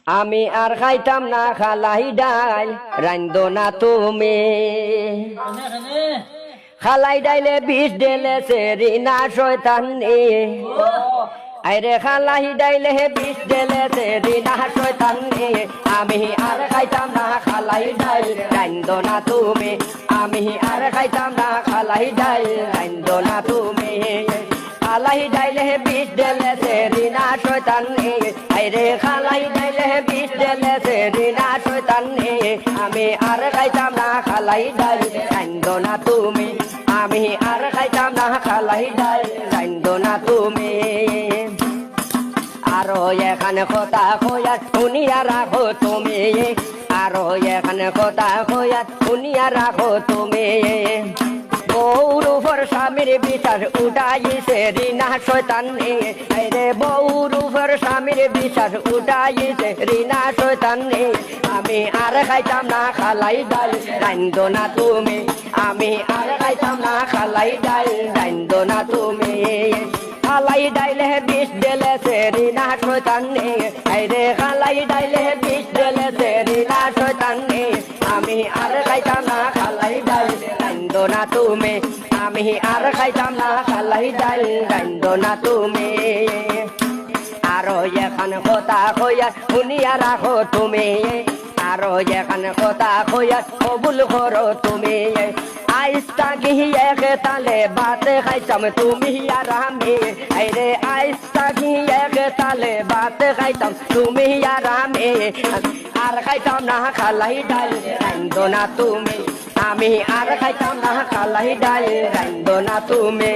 আমি আর খাইতাম না খালাই ডাইল রাইন্দো না তুমি খালাই ডাইলে বিষ ঢেলে সেরি না শয়তানি আইরে খালাই ডাইলে বিষ ঢেলে সেরি না শয়তানি আমি আর খাইতাম না খালাই ডাইল রাইন্দো না তুমি আমি আর খাইতাম না খালাই ডাইল রাইন্দো না তুমি খালাই ডাইলে বিষ ঢেলে সেরি না শয়তানি আইরে খালাই ডাইলে বিষ ঢেলে সেরি না শয়তানি আমি আর খাইতাম না খালাই ডাইল রাইন্দো না তুমি আমি আর খাইতাম না খালাই ডাইল রাইন্দো না তুমি আরো এখানে কথা কইয়া শুনিয়া রাখো তুমি আরো এখানে কথা কইয়া শুনিয়া রাখো তুমি বউর উপর স্বামীর বিচার উঠাইছে রিনা শয়তানি রে বউর উপর স্বামীর বিচার উঠাইছে রিনা শয়তানি আমি আর খাইতাম না খালাই ডাল রাইন্দো না তুমি আমি আর খাইতাম না খালাই ডাল রাইন্দো না তুমি খালাই ডাইলে বিষ ঢেলে সেরি না শয়তানি রে খালাই ডাইলে বিষ ঢেলে সেরি না শয়তানি আমি আর খাইতাম না খালাই ডাল রাইন্দো না তুমি আমি আর খাইতাম না খালাই ডাল রাইন্দো না তুমি আরো এখানে কথা কইয়া শুনিয়া রাখো তুমি আরো এখানে কথা কইয়া কবুল করো তুমি আইস্তা গিয়ে তালে বাত খাইতাম তুমি আর আমি রে আইস্তা গিয়ে তালে বাত খাইতাম তুমি আর আমি আর খাইতাম না খালাই ডাল রাইন্দো না তুমি আমি আর খাইতাম না খালাই ডাল রাইন্দো না তুমি।